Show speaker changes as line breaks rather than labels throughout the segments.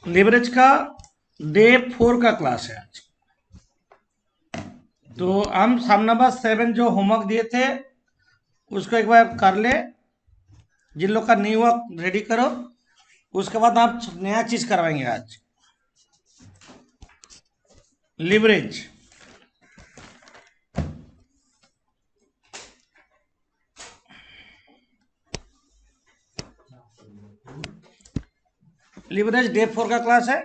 Leverage का day 4 का class है आज। तो हम सम नंबर 7 जो होमवर्क दिए थे उसको एक बार कर ले। जिन लोग का न्यू वर्क रेडी करो, उसके बाद आप नया चीज करवाएंगे आज। लिवरेज लिवरेज डे 4 का क्लास है।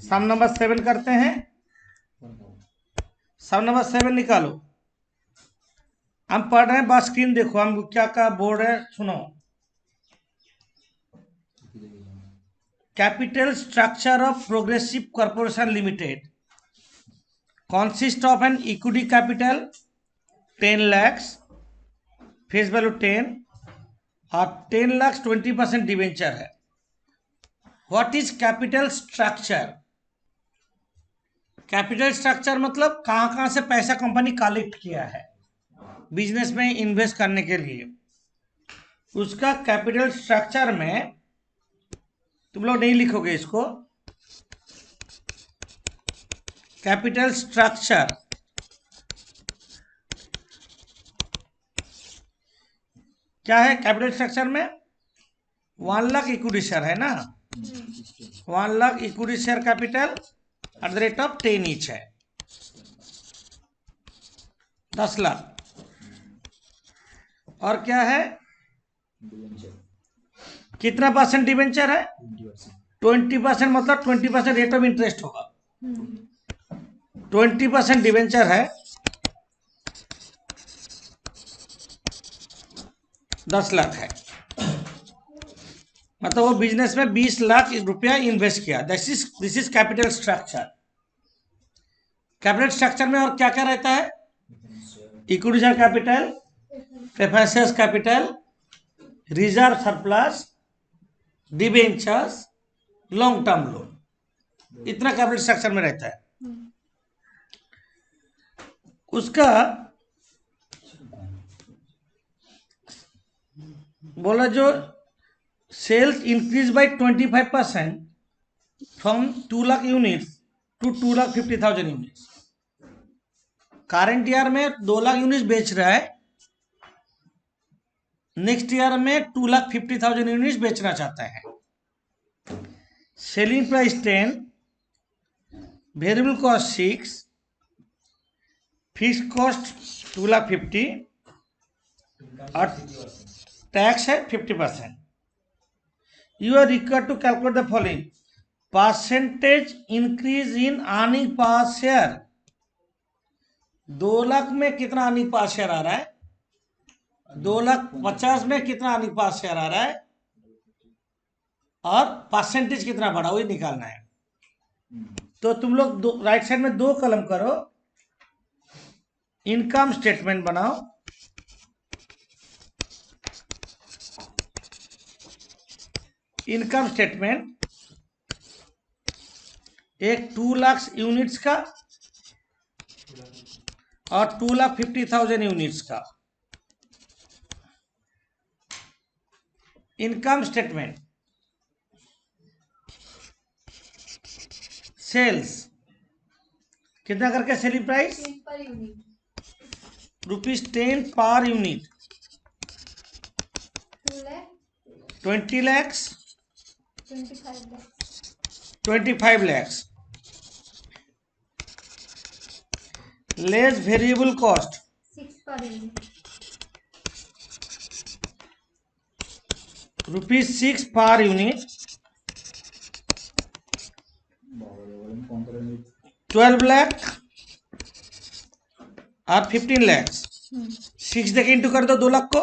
सम नंबर 7 करते हैं। सम नंबर 7 निकालो। हम पढ़ रहे हैं, बस स्क्रीन देखो, हम क्या क्या बोर्ड है सुनो। Capital structure of progressive corporation limited consist of an equity capital 10 lakhs, face value 10 और 10 लाख 20% डिवेंचर है। What is capital structure? Capital structure मतलब कहां कहां से पैसा कंपनी कलेक्ट किया है बिजनेस में इन्वेस्ट करने के लिए, उसका कैपिटल स्ट्रक्चर में तुम लोग नहीं लिखोगे इसको। कैपिटल स्ट्रक्चर क्या है? कैपिटल स्ट्रक्चर में 1 लाख इक्विटी शेयर है ना, 1 lakh equity share capital at the rate of 10 each है, 10 लाख। और क्या है? कितना परसेंट डिवेंचर है? 20%, मतलब 20% रेट ऑफ इंटरेस्ट होगा। 20% डिवेंचर है, 10 लाख है, मतलब वो बिजनेस में 20 लाख रुपया इन्वेस्ट किया। This is capital structure. Capital structure में और क्या क्या रहता है? Equity share capital, preference capital, reserve surplus, debentures, long term loan, इतना कैपिटल स्ट्रक्चर में रहता है। उसका बोला जो सेल्स इंक्रीज बाय 25% फ्रॉम 2 lakh units to 2,50,000 units. Current year में 2 लाख यूनिट्स बेच रहा है, नेक्स्ट ईयर में 2,50,000 यूनिट्स बेचना चाहता है। Selling price 10, variable cost 6, fix cost 2,50,000 और टैक्स है 50%। You are required to calculate the following percentage increase in earning per share. 2 lakh में कितना अर्निंग पर शेयर आ रहा है? 2,50,000 में कितना अर्निंग पर शेयर आ रहा है, और परसेंटेज कितना बढ़ा वही निकालना है। तो तुम लोग राइट साइड में 2 कॉलम करो, इनकम स्टेटमेंट बनाओ। इनकम स्टेटमेंट एक 2 लाख यूनिट्स का और 2,50,000 यूनिट्स का इनकम स्टेटमेंट। सेल्स कितना करके selling price? ₹10 per unit, 20 lakhs, 25 lakhs, less variable cost
6 per unit,
₹6 per unit, 12 lakh और 15 lakhs। 6 देके इंटू कर दो 2 लाख को,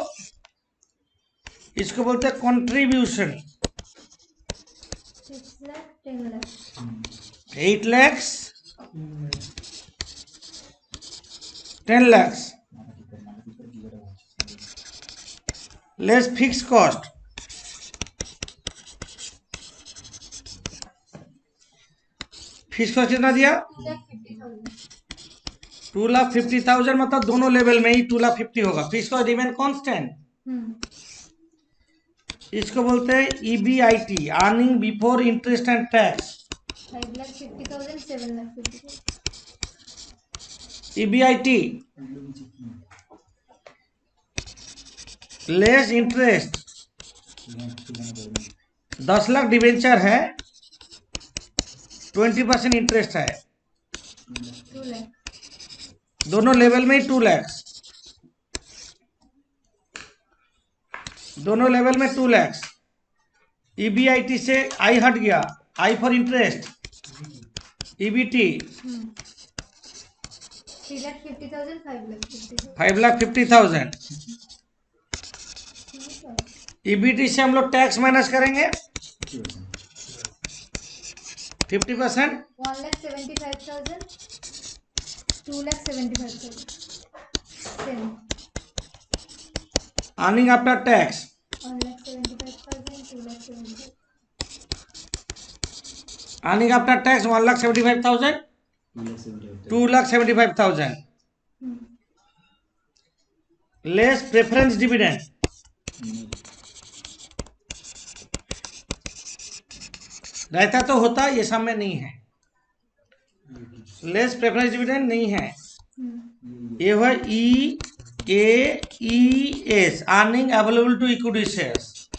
इसको बोलते हैं contribution.
6 lakh, 10 lakh,
8 lakhs, 10 lakhs, less fix cost, fix cost कितना दिया?
2,50,000।
2,50,000, मतलब दोनों लेवल में ही 2,50,000 होगा। Fix cost remain constant. इसको बोलते हैं EBIT, earning before interest and tax.
5,50,000, 7,50,000.
EBIT less interest 10 lakh debenture है, 20% इंटरेस्ट है,
2 lakh.
दोनों लेवल में ही 2 लाख, दोनों लेवल में 2 लाख। EBIT से आई हट गया, I for interest, EBT
3,50,000, 5,50,000.
5,50,000। EBT से हम लोग टैक्स माइनस करेंगे 50%,
1,75,000, 2,75,000. Same.
Earning after tax
1,75,000, 2,75,000.
Earning after tax 1,75,000, 2,75,000 less preference dividend रहता तो होता, ये सब में नहीं है, लेस प्रेफरेंस डिविडेंड नहीं है। ये है EAES earning available to equity shares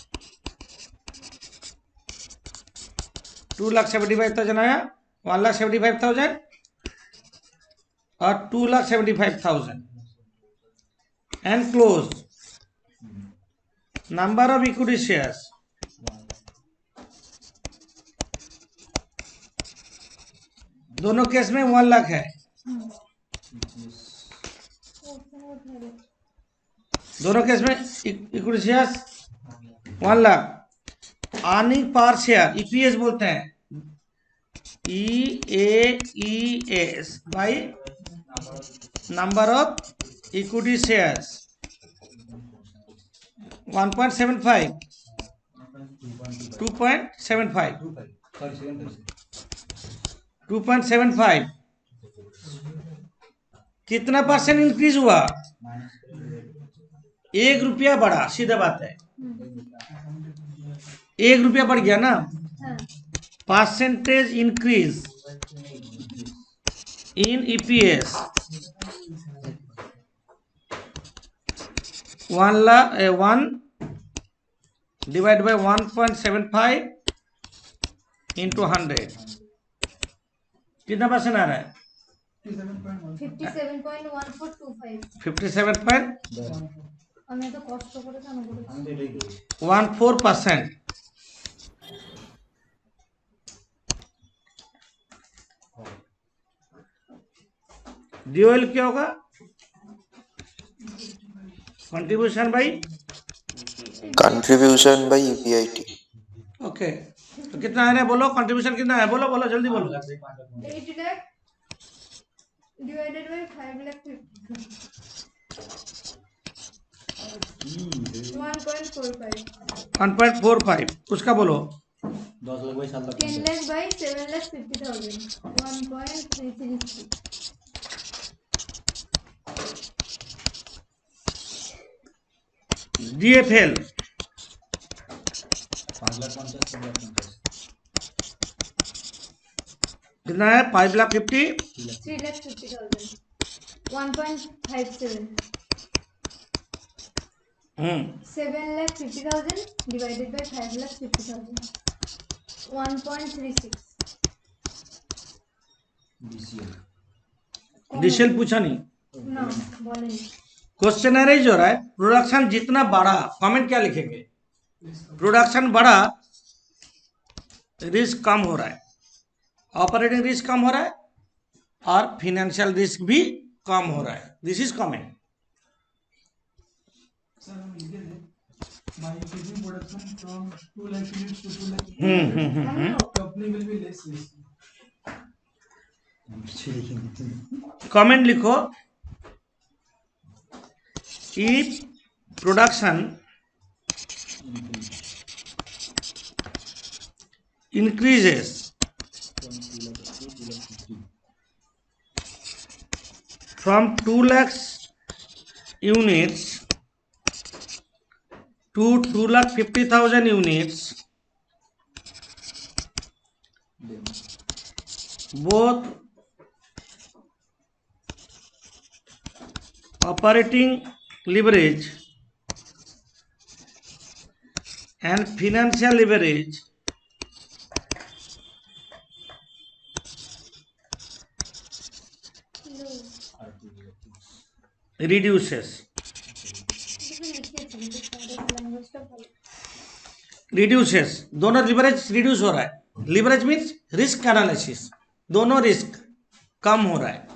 2,75,000 आया, 1,75,000 और 2,75,000 and close number of equity shares दोनों केस में 1 लाख है, दोनों केस में equity shares 1 lakh. Earning per share EPS बोलते हैं, EAES by number of equity shares 1.75 2.75 कितना परसेंट इंक्रीज हुआ? 1 रुपया बढ़ा, सीधा बात है, 1 रुपया बढ़ गया ना, percentage increase in EPS 1 divided by 1.75 into 100 कितना परसेंट आ रहा है?
57.1425.
57.14%।
আমি তো কষ্ট করে জানো বলেছি।
ड्यूअल क्या होगा? Contribution by
EBIT।
ओके, तो कितना है ना, बोलो कंट्रीब्यूशन कितना है, बोलो बोलो जल्दी बोलो।
8 lakh divided by 5,50,000.
1.45 उसका बोलो।
10 lakh by 7,50,000. 1.333.
DFL
5,50,000
कितना है? 5,50,000
3,50,000. 1.57. 7,50,000 divided by 5,50,000. 1.36.
DCL पूछा नहीं,
ना बोलेंगे।
क्वेश्चन एराइज हो रहा है। प्रोडक्शन जितना बढ़ा, कमेंट क्या लिखेंगे? प्रोडक्शन बढ़ा, रिस्क कम हो रहा है, ऑपरेटिंग रिस्क कम हो रहा है और फाइनेंशियल रिस्क भी कम हो रहा है। This is comment.
By increasing production from 2 lakh units to 2 lakh units, company will be less risky.
Comment लिखो, if production increases from 2 lakhs units to 2,50,000 units, both operating leverage and financial leverage
low
reduces
इसमें लिखिए चलिए सारे language का follow
reduces दोनों leverage reduce हो रहा है लिवरेज मीन्स रिस्क एनालिसिस दोनों रिस्क कम हो रहा है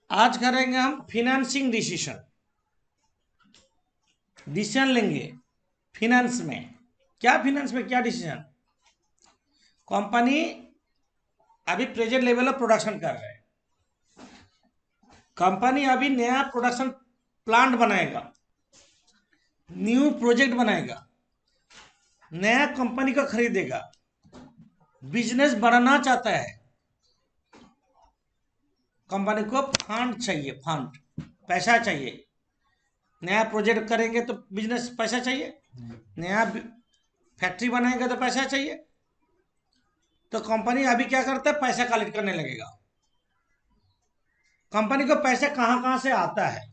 आज करेंगे हम फिनेंसिंग डिसीजन डिसीजन लेंगे फिनेंस में क्या डिसीजन कंपनी अभी प्रेजेंट लेवल ऑफ प्रोडक्शन कर रहा है कंपनी अभी नया प्रोडक्शन प्लांट बनाएगा न्यू प्रोजेक्ट बनाएगा नया कंपनी को खरीदेगा बिजनेस बढ़ाना चाहता है कंपनी को फंड चाहिए फंड पैसा चाहिए नया प्रोजेक्ट करेंगे तो बिजनेस पैसा चाहिए नया फैक्ट्री बनाएगा तो पैसा चाहिए तो कंपनी अभी क्या करता है पैसा कलेक्ट करने लगेगा कंपनी को पैसा कहां कहां से आता है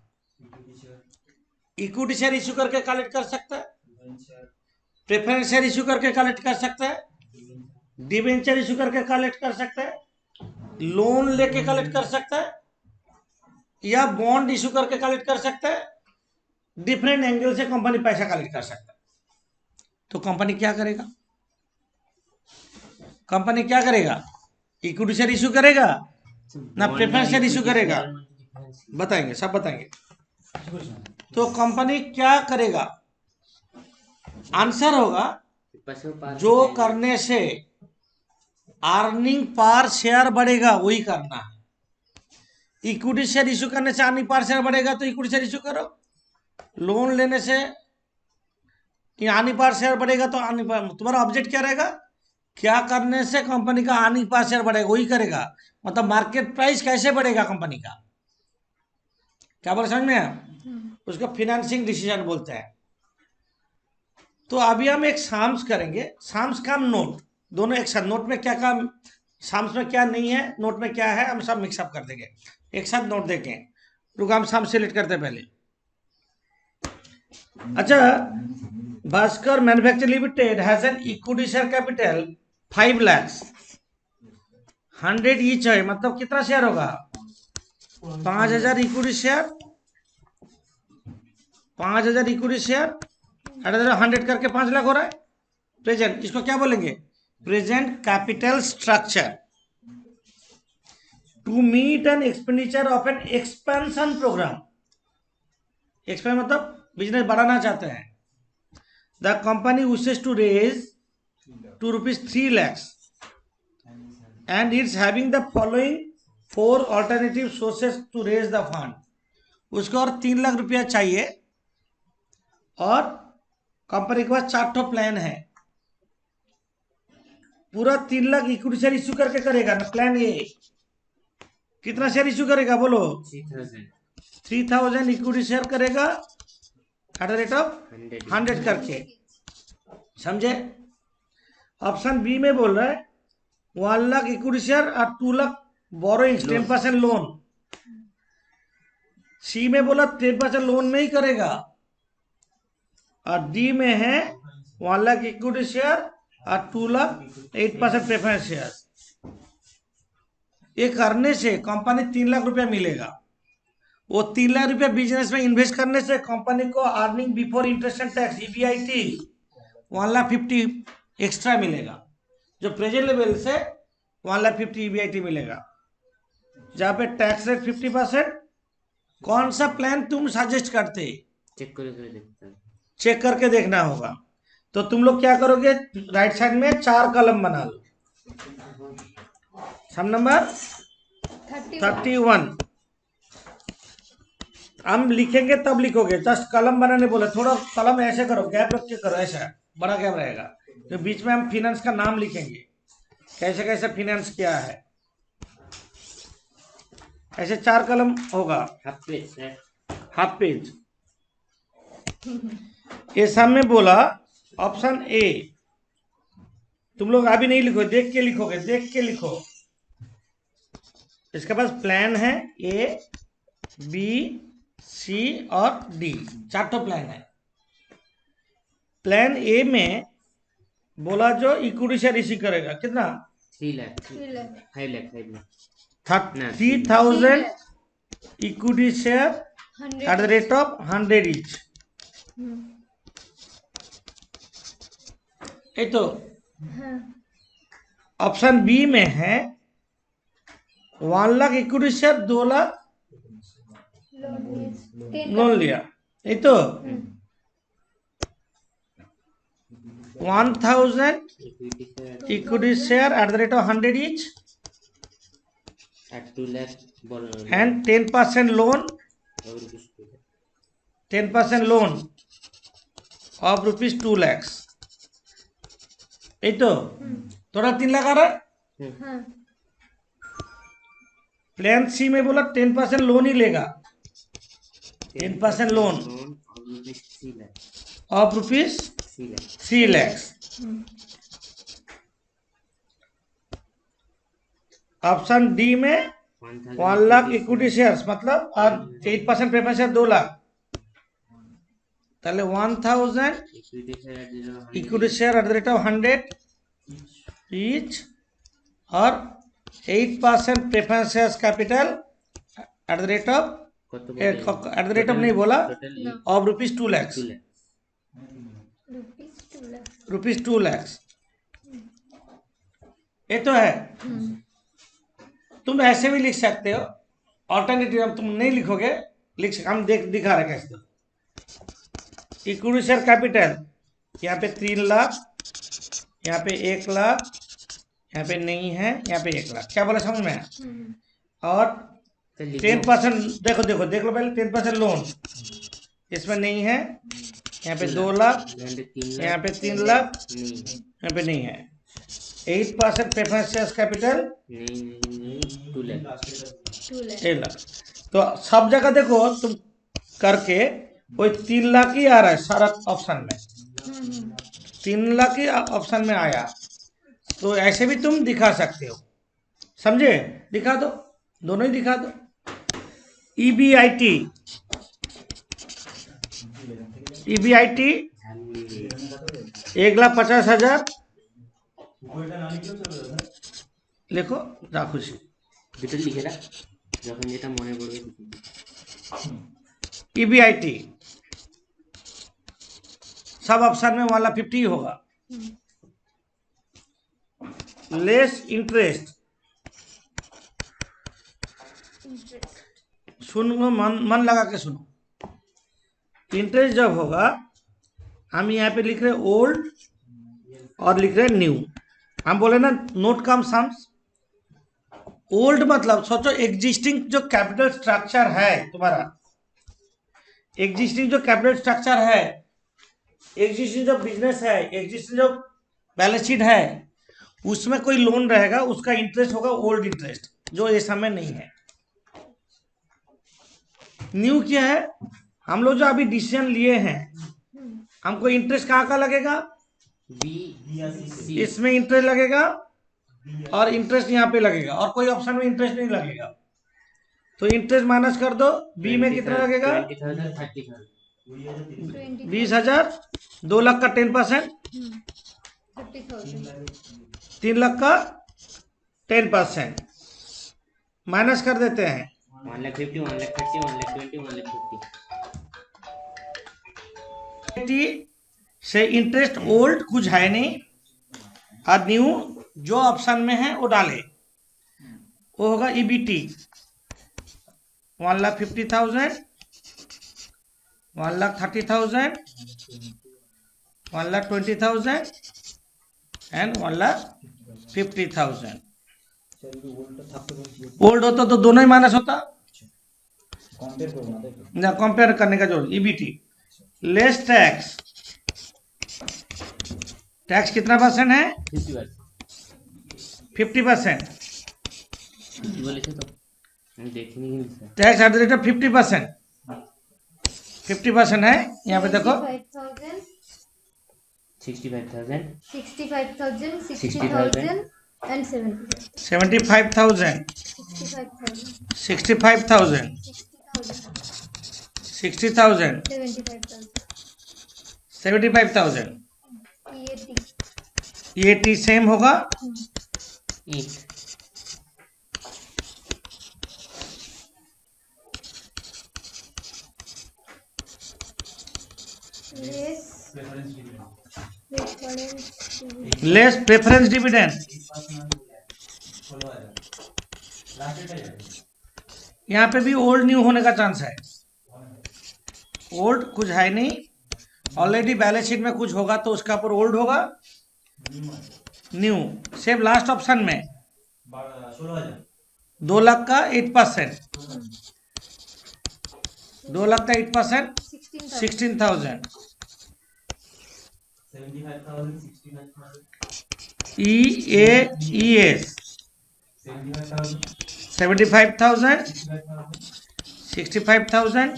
इक्विटी शेयर इश्यू करके कलेक्ट कर सकता है प्रेफरेंस शेयर इश्यू करके कलेक्ट कर सकता है डिबेंचर इश्यू करके कलेक्ट कर सकता है लोन लेके कलेक्ट कर सकता है या बॉन्ड इश्यू करके कलेक्ट कर सकता है डिफरेंट एंगल से कंपनी पैसा कलेक्ट कर सकता है तो कंपनी क्या करेगा इक्विटी शेयर इश्यू करेगा ना प्रेफरेंस शेयर इश्यू करेगा बताएंगे सब बताएंगे तो कंपनी क्या करेगा आंसर होगा जो करने से अर्निंग पर शेयर बढ़ेगा वही करना है इक्विटी शेयर इश्यू करने से अर्निंग पर शेयर बढ़ेगा तो इक्विटी शेयर इश्यू करो लोन लेने से अर्निंग पर शेयर बढ़ेगा तो अर्निंग पर तुम्हारा ऑब्जेक्ट क्या रहेगा क्या करने से कंपनी का अर्निंग पर शेयर बढ़ेगा वही करेगा मतलब मार्केट प्राइस कैसे बढ़ेगा कंपनी का क्या बोले समझ में आया? उसको फिनेंसिंग डिसीजन बोलते हैं तो अभी हम एक साम्स करेंगे साम्स का नोट दोनों एक साथ नोट में क्या काम साम्स में क्या नहीं है नोट में क्या है हम सब मिक्सअप कर देंगे एक साथ नोट देंगे रुको हम साम्स सिलेक्ट करते हैं पहले अच्छा Bhaskar manufacture limited has an equity share capital 5 lakh 100 each है मतलब कितना शेयर होगा 5000 इक्विटी शेयर 5000 इक्विटी शेयर 100 करके 5 लाख हो रहा है प्रेजेंट इसको क्या बोलेंगे present capital structure to meet an expenditure of an expansion program expand मतलब बिजनेस बढ़ाना चाहते हैं the company wishes to raise ₹3 lakhs and it's having the following 4 alternative sources to raise the fund उसको और 3 लाख रुपया चाहिए और कंपनी के पास 4 ठो प्लान है पूरा 3 लाख इक्विटी शेयर इश्यू करके करेगा ना प्लान ए कितना शेयर इश्यू करेगा बोलो 3000 इक्विटी शेयर करेगा एट द रेट ऑफ 100 करके समझे ऑप्शन बी में बोल रहा है 1 लाख इक्विटी शेयर और 2 लाख बोरोइंग्स 10% लोन सी में बोला 10% लोन में ही करेगा और डी में है 1 लाख इक्विटी शेयर और 2 लाख 8% प्रेफरेंस शेयर ये करने से कंपनी 3 लाख रुपया मिलेगा वो 3 लाख रुपया बिजनेस में इन्वेस्ट करने से कंपनी को earning before interest and tax EBIT 1,50,000 extra मिलेगा जो प्रेजेंट लेवल से 1,50,000 EBIT मिलेगा जहाँ पे टैक्स रेट 50%। कौन सा प्लान तुम सजेस्ट करते चेक करके देखना होगा तो तुम लोग क्या करोगे राइट साइड में 4 कॉलम बना लो सम नंबर 31 हम लिखेंगे तब लिखोगे जस्ट कलम बनाने बोले थोड़ा कलम ऐसे करो गैप रख के करो ऐसा बड़ा गैप रहेगा तो बीच में हम फिनेंस का नाम लिखेंगे कैसे कैसे फिनेंस किया है ऐसे 4 कलम होगा हाफ पेज ये सामने बोला ऑप्शन ए तुम लोग अभी नहीं लिखो, देख के लिखोगे, देख के लिखो। इसके पास प्लान है ए, बी, सी और डी, 4 तो प्लान है। प्लान ए में बोला जो इक्विटी शेयर इश्यू करेगा कितना
3 lakh
3 lakh
5 lakh 5 lakh
30,000 equity share
100
at the rate of 100 each। ये तो
हाँ
ऑप्शन बी में है 1 lakh equity share 2 lakh loan लिया। ये तो 1,000 equity share at the rate of 100 each
at 2 lakh
and 10% loan, 10% loan of rupees 2 lakhs। ये तो थोड़ा 3 लाख आ रहा है।
हाँ
प्लान सी में बोला 10% लोन ही लेगा, 10% loan of rupees 3 lakhs। Option D में 1 लाख इक्विटी शेयर्स मतलब और 8% प्रेफरेंस शेयर 2 लाख, তাহলে 1,000 equity share at the rate of 100 each और 8% preference shares capital at the rate of नहीं बोला of rupees 2 lakhs, rupees 2 lakhs। ये तो है। तुम ऐसे भी लिख सकते हो, ऑल्टरनेटिव तुम नहीं लिखोगे, हम दिखा रहे कैसे। इक्विटी शेयर कैपिटल यहाँ पे 3 लाख, यहाँ पे 1 लाख, यहाँ पे नहीं है, यहाँ पे 1 लाख। क्या बोला समझ में आया? और 10% देखो देखो देख लो पहले, 10% लोन इसमें नहीं है, यहाँ पे 2 लाख, यहाँ पे 3 लाख, यहाँ पे नहीं है। 8% preference shares capital
2 lakh
1 lakh. तो सब जगह देखो तुम करके कोई 3 लाख ही आ रहा है सारा ऑप्शन में, 3 लाख ही ऑप्शन में आया। तो ऐसे भी तुम दिखा सकते हो, समझे? दिखा दो, दोनों ही दिखा दो। EBIT 1,50,000 লিখো, যা খুশি।
দুটো লিখে রাখ, যখন যেটা মনে পড়বে।
EBIT सब ऑप्शन में 1,50,000 होगा। लेस इंटरेस्ट, सुनो, मन लगा के सुनो। इंटरेस्ट जब होगा, हम यहाँ पे लिख रहे ओल्ड और लिख रहे न्यू। हम बोले ना नोट कम सम्स। ओल्ड मतलब सोचो एग्जिस्टिंग जो कैपिटल स्ट्रक्चर है तुम्हारा, एग्जिस्टिंग जो कैपिटल स्ट्रक्चर है, एग्जिस्टिंग जो बिजनेस है, एग्जिस्टिंग जो बैलेंस शीट है, उसमें कोई लोन रहेगा, उसका इंटरेस्ट होगा ओल्ड इंटरेस्ट, जो ये समय नहीं है। न्यू क्या है? हम लोग जो अभी डिसीजन लिए हैं, हमको इंटरेस्ट कहाँ का लगेगा? इसमें इंटरेस्ट लगेगा और इंटरेस्ट यहाँ पे लगेगा, और कोई ऑप्शन में इंटरेस्ट नहीं लगेगा। तो इंटरेस्ट माइनस कर दो। बी में कितना लगेगा? 20,000, 2 लाख का 10%, 3 लाख का 10% माइनस कर देते हैं।
1,50,000, 1,30,000, 1,20,000, 1,50,000।
से इंटरेस्ट ओल्ड कुछ है नहीं, और न्यू जो ऑप्शन में है वो डाले, वो होगा EBT 1,50,000, 1,30,000, 1,20,000 एंड 1,50,000। ओल्ड होता तो दोनों ही माइनस होता ना, कंपेयर करने का जरूरत। EBT लेस टैक्स, टैक्स कितना परसेंट है? 50%। Tax at the rate of 50% है। यहाँ पे देखो
65,000,
65,000,
60,000,
60,000 and 70,000.
75,000,
65,000,
65,000,
60,000,
60,000,
75,000.
75,000.
ये
ये टी सेम होगा.
8,
less
preference dividend
preference.
Less preference dividend.
16,000 last date है
यहाँ पे भी ओल्ड न्यू होने का चांस है. ओल्ड कुछ है नहीं, ऑलरेडी बैलेंस शीट में कुछ होगा तो उसका ऊपर ओल्ड होगा, न्यू. सेम लास्ट ऑप्शन में
16,000
2 लाख का 8%, 2 लाख का 8%,
16,000.
16,000.
75,000 65,000
EAES
75,000
75,000,
65,000
65,000,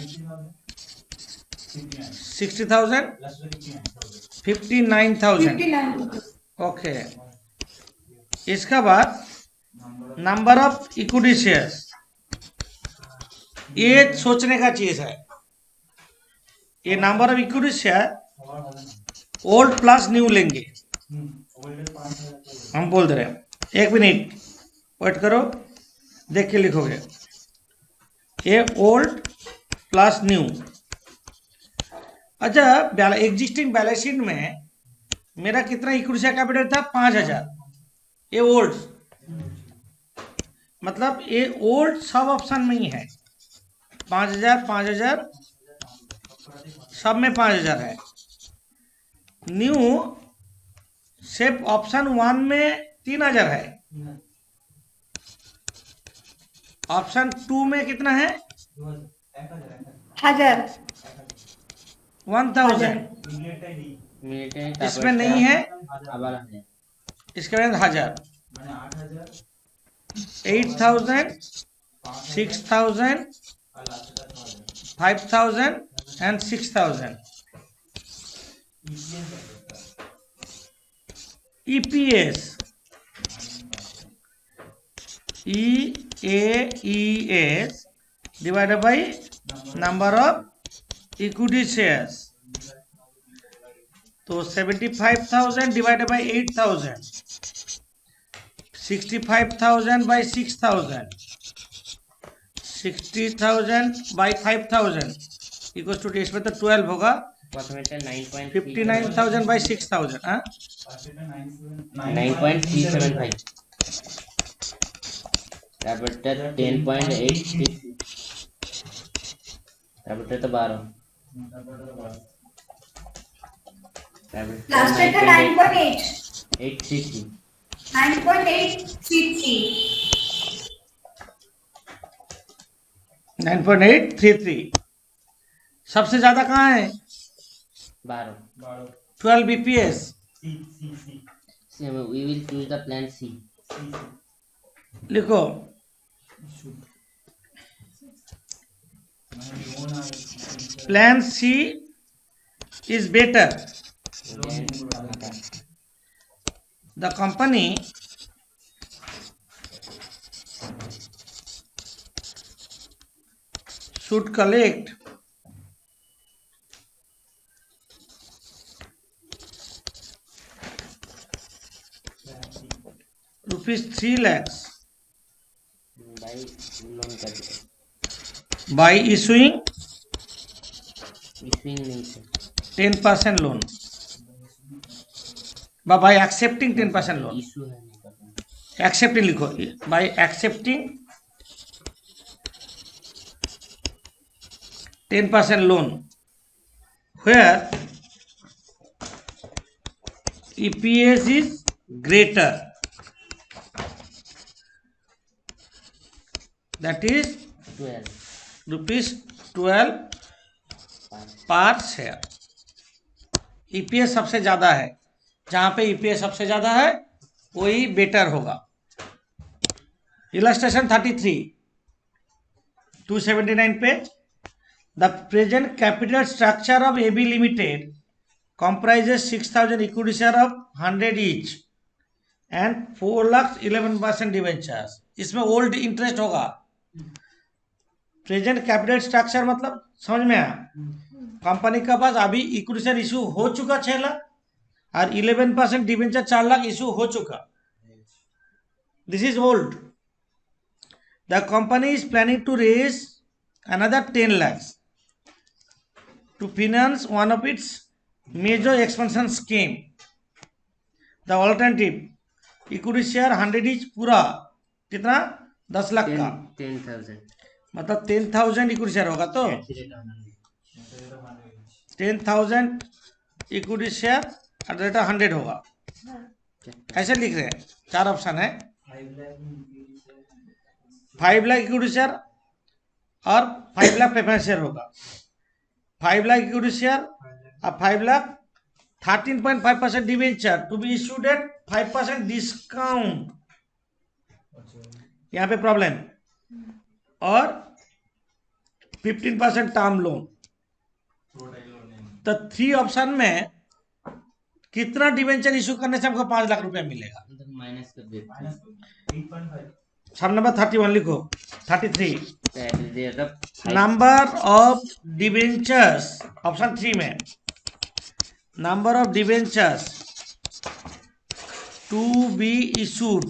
60,000
60,000,
लास्ट डेट 59,000
59,000. ओके. इसका बाद नंबर ऑफ इक्विटी शेयर्स. ये सोचने का चीज है. ये number of equity share old plus new लेंगे.
ओल्ड 5,000
हम बोल दे रहे हैं. एक मिनट वेट करो, देख के लिखोगे. ये ओल्ड प्लस न्यू. अच्छा, एग्जिस्टिंग बैलेंस शीट में मेरा कितना इक्विटी शेयर कैपिटल था? 5,000. ये ओल्ड, मतलब ये ओल्ड सब ऑप्शन में ही है. 5,000 5,000 सब में 5,000 है. न्यू सिर्फ ऑप्शन 1 में 3,000 है. ऑप्शन 2 में कितना है?
1000.
1,000.
military
इसमें नहीं है.
আবার আছে
इसके बाद 1,000,
मैंने 8,000
8,000, 6,000,
और last date 6,000
5,000 and 6,000. EPS EAES divided by number of equity shares. तो 75,000 divided by 8,000, 65,000 by 6,000, 60,000 by 5,000 equal to, इसमें तो 12 होगा.
প্রথমেটা 9.3
59,000 by 6,000. हाँ,
लास्ट डेट
9.375 তারপরটা 10.86 তারপরটা তো 12 তারপর
Last rate 9.8.
833
9.833.
9.833. सबसे ज्यादा कहाँ है?
12
12 BPS.
so we will choose the plan C
लिखो. Plan C is better.
then
The company should collect rupees 3 lakhs
by loan capital
by issuing
issuing नहीं sir
10% loan, by accepting 10% loan.
issue है नहीं करना
Accepting लिखो. By accepting 10% loan where EPS is greater, that is
12
rupees 12 पर share. EPS सबसे ज्यादा है. जहां पे EPS सबसे ज्यादा है वही बेटर होगा. Illustration 33 279 page. The present capital structure of AB Limited comprises 6,000 equity share of 100 each and 4 lakh 11% debentures. इसमें ओल्ड इंटरेस्ट होगा। प्रेजेंट कैपिटल स्ट्रक्चर मतलब समझ में आया? कंपनी का पास अभी इक्विटी शेयर इशू हो चुका 6 लाख और 11% डिवेंचर 4 लाख इशू हो चुका। This is old. The company is planning to raise another 10 lakhs to finance one of its major expansion scheme. The alternative equity share 100 each पूरा कितना 10 लाख का
10,000
मतलब 10,000 इक्विटी शेयर होगा तो 10,000 equity share at the rate 100 होगा। ऐसे लिख रहे हैं। 4 ऑप्शन है। 5 लाख इक्विटी शेयर और 5 लाख प्रेफरेंस शेयर होगा। 5 लाख इक्विटी शेयर और 5 lakh 13.5% debenture to be issued at 5% discount. यहाँ पे प्रॉब्लम और 15% टर्म लोन। तो 3 ऑप्शन में कितना डिवेंचर इशू करने से हमको 5 लाख रुपया मिलेगा?
माइनस कर दे।
8.5
सब नंबर 31 लिखो। 33
तो
नंबर ऑफ डिवेंचर्स ऑप्शन 3 में number of debentures to be issued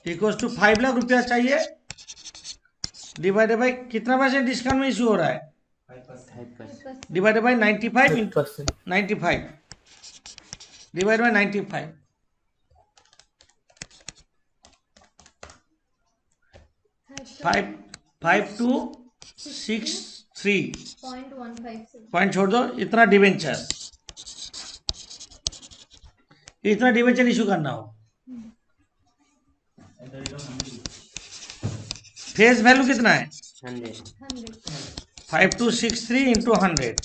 equals to 5 lakh रुपया चाहिए डिवाइडेड बाई कितना परसेंट डिस्काउंट में इशू हो रहा है
5%।
Divided by 95 into 95 divided by 95 5263
0.156
point छोड़ दो। इतना डिवेंचर इशू करना हो। फेस वैल्यू कितना है
100
5263 इंटू 100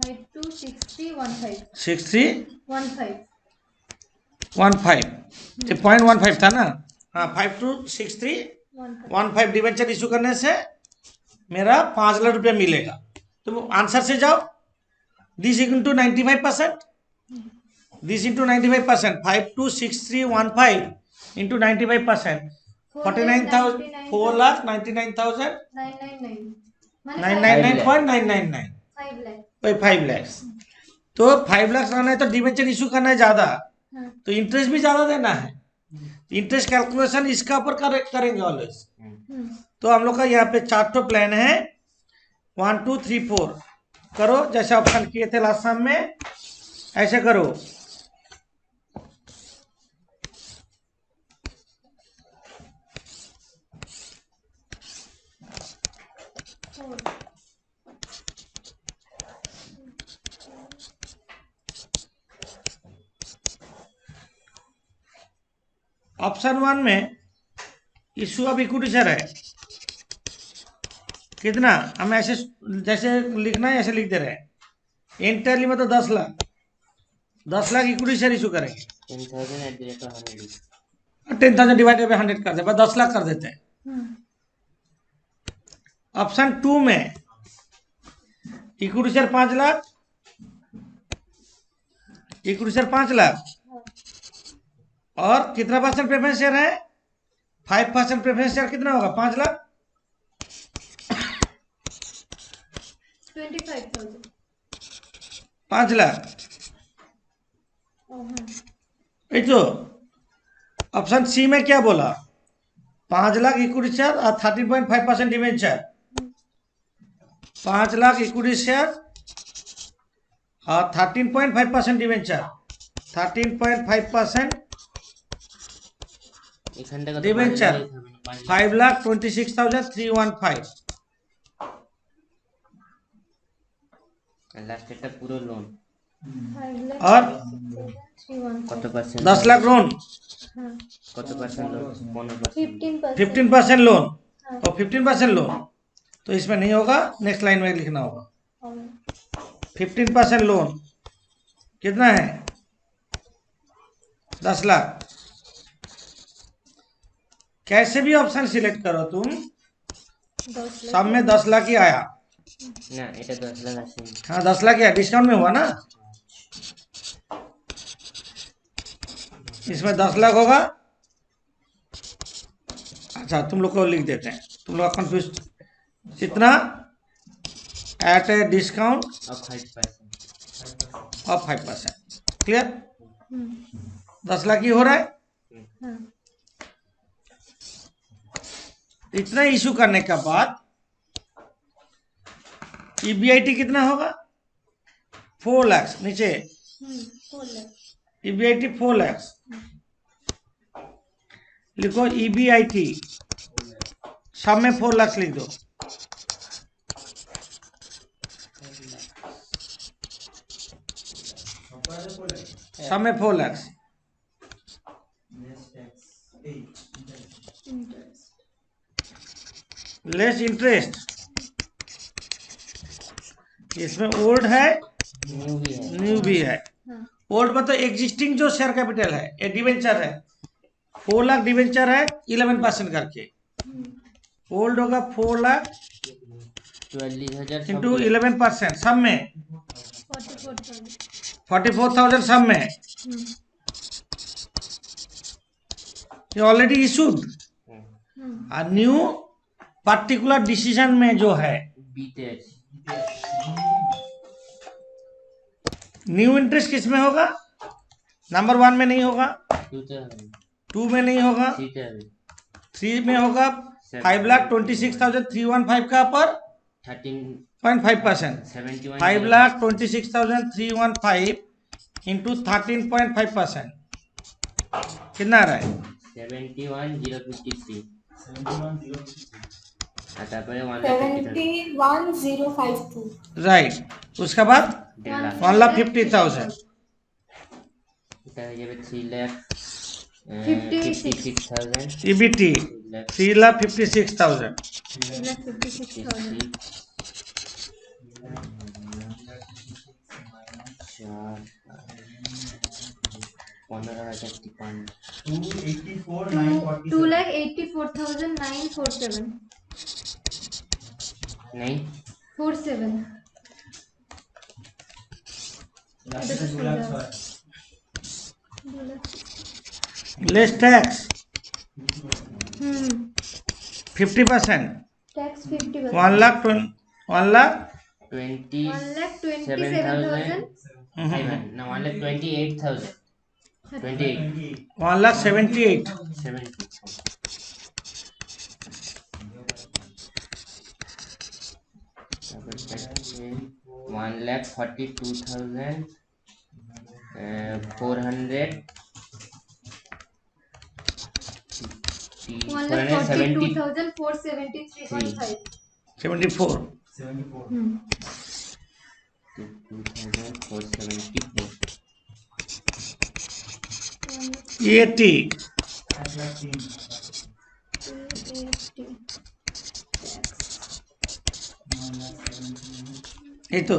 526315
6315
15
0.15 था ना। हाँ 526315 डिवेंचर इशू करने से मेरा 5 लाख रुपया मिलेगा। तो आंसर से जाओ। This into 95% this into 95% 526315 into 95% 49,000 4,99,999.999
5 lakh
5 lakh. तो 5 लाख रहना है तो डिवेंचर इशू करना है ज्यादा तो इंटरेस्ट भी ज्यादा देना है। इंटरेस्ट कैलकुलेशन इसका ऊपर करेंगे ऑलवेज। तो हम लोग का यहाँ पे 4 तो प्लान है 1 2 3 4 करो जैसे ऑप्शन किए थे लास्ट टाइम में ऐसे करो। ऑप्शन 1 में इशू ऑफ इक्विटी शेयर है कितना हम ऐसे जैसे लिखना है ऐसे लिख दे रहे हैं। एंटायरली में तो 10 लाख इक्विटी शेयर इशू करेंगे
10,000 at the rate of 100
10,000 divided by 100 कर दे बस 10 लाख कर देते हैं। ऑप्शन 2 में इक्विटी शेयर 5 लाख और कितना परसेंट प्रेफरेंस शेयर है 5% प्रेफरेंस शेयर कितना होगा 5 लाख
25,000
5 लाख।
oh हाँ
ये तो ऑप्शन सी में क्या बोला 5 लाख इक्विटी शेयर और 13.5% डिवेंचर 5 लाख इक्विटी शेयर और 13.5% डिवेंचर 13.5%
एक घंटे का
डिवेंचर 5,26,315
লাস্ট একটা পুরো লোন
5 लाख
और
315
কত পার্সেন্ট
10 लाख लोन
हाँ
কত পার্সেंट লোন 15%
15%
15% लोन और 15% लोन तो इसमें नहीं होगा नेक्स्ट लाइन में लिखना होगा 15% लोन कितना है 10 लाख। कैसे भी ऑप्शन सिलेक्ट करो तुम
10
सब में 10 लाख ही आया
না এটা 10 লাখ আসেনি।
हाँ 10 लाख क्या डिस्काउंट में हुआ ना, इसमें 10 लाख होगा। अच्छा तुम लोग को लिख देते हैं, तुम लोग कंफ्यूज कितना एट ए डिस्काउंट
और 5%।
Of 5%, clear. 10 लाख ही हो रहा है।
हाँ
इतना इशू करने के बाद ईबीआईटी कितना होगा 4 लाख नीचे,
4 लाख
ईबीआईटी 4 लाख लिखो, ईबीआईटी सब में 4 लाख लिख दो। सब में 4 लाख लेस इंटरेस्ट, इसमें ओल्ड है
न्यू भी है।
न्यू भी है।
हाँ
ओल्ड मतलब एग्जिस्टिंग जो शेयर कैपिटल है, ये डिवेंचर है, 4 लाख डिवेंचर है 11% करके, ओल्ड होगा 4 लाख
44,000
इंटू 11% सब में
44,000
44,000 सब में, ये ऑलरेडी इशूड। और न्यू पर्टिकुलर डिसीजन में जो है
बीते আছে।
न्यू इंटरेस्ट किस में होगा, नंबर 1 में नहीं होगा, 2 में नहीं होगा, 3 में होगा। 5,26,315 का पर 13.5%, 5,26,315 इंटू 13.5% कितना आ रहा है
71,053 আর তারপরে
71,052.
राइट। उसके बाद
1,50,000
1,50,000
এটা হয়ে যাবে 3,56,000
ईबीटी 3,56,000
3,56,000
15,053
2,84,947
नहीं
47
लेस टैक्स 50%,
टैक्स 50%,
1,27,000 no 1,28,000 28
1,78,000
70 1,42,400
1,42,473.5
74
2,474
80 ये तो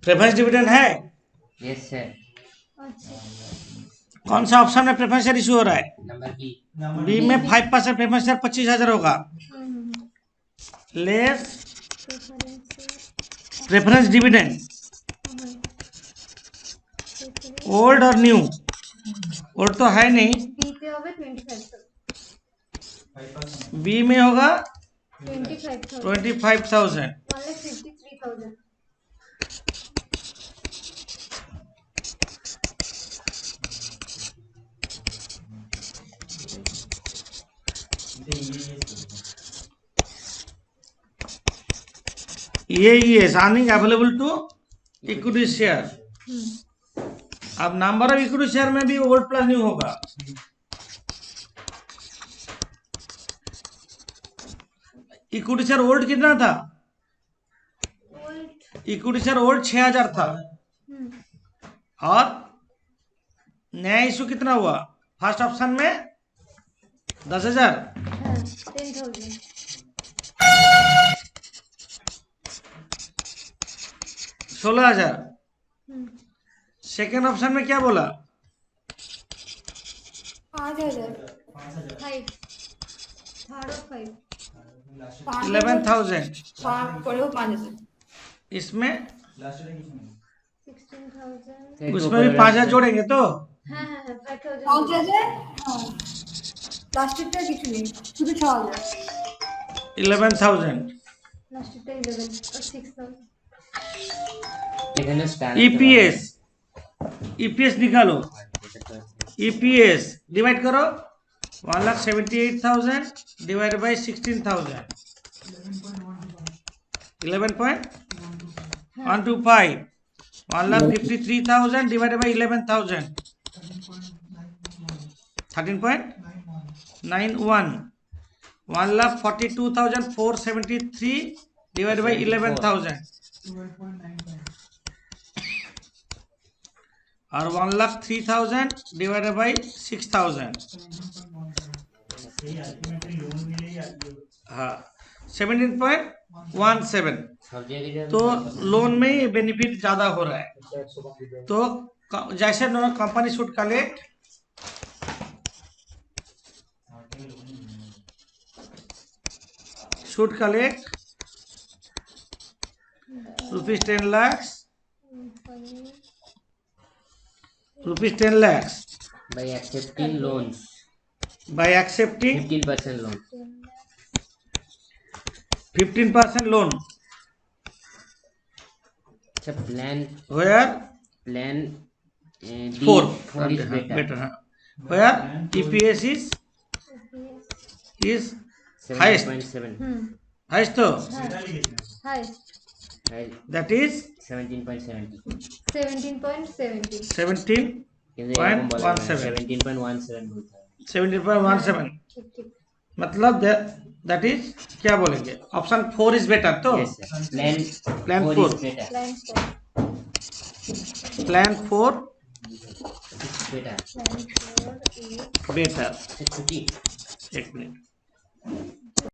प्रेफरेंस डिविडेंड है।
यस सर
अच्छा
कौन सा ऑप्शन में प्रेफरेंस शेयर इशू हो रहा है,
नंबर बी
बी में 5% प्रेफरेंस शेयर 25,000 होगा, लेस प्रेफरेंस डिविडेंड ओल्ड और न्यू। ओल्ड तो है नहीं,
बी पे होगा 25,000
बी में होगा
25,000
25,000
1,53,000
ये is earning available to equity share. अब नंबर ऑफ इक्विटी शेयर में भी ओल्ड प्लस न्यू होगा। इक्विटी शेयर ओल्ड कितना था, इक्विटी शेयर ओल्ड 6,000 था और नया इशू कितना हुआ फर्स्ट ऑप्शन में 10,000
10,000
16,000। सेकेंड ऑप्शन में क्या बोला
5,000.
5 थर्ड और 5
11,000
करेও 5,000
इसमें
लास्ट ईयर कितना है
16,000
उसमें भी 5,000 जोड़ेंगे तो
हाँ हाँ हाँ 5,000
5,000 হ্যাঁ প্লাস্টিকটা কিছু নেই শুধু 6,000
11,000
লাস্টটা 11 और 6,000
এখানে স্টার
ईपीएस निकालो ईपीएस डिवाइड करो 1,78,000 divide by 16,000 11.125 1,53,000 divided by 11,000 13.91 1,42,473 divided by 11,000 और 1,03,000 divided by 6,000
सही अल्टीमेटली लोन मिले या
हाँ 17.17
সব জায়গায়
तो लोन में ही बेनिफिट ज़्यादा हो रहा है तो जैसे company should collect rupees 10 lakhs
by accepting loans
by accepting
15% loan
15% loan
अच्छा plan
where
D
4
is better
huh? where EPS is highest
7.7
highest तो
हाय
that is
17.70
17.70
17
কিন্তু এরকম বলা হয় না,
17
17.17 বলতে হবে
17.17
ठीक ठीक
मतलब that is क्या बोलेंगे ऑप्शन 4 is better तो
yes sir plan
Plan
4
four.
is better
plan 4
it's better
plan 4 is
better
अच्छा छुट्टी
एक मिनट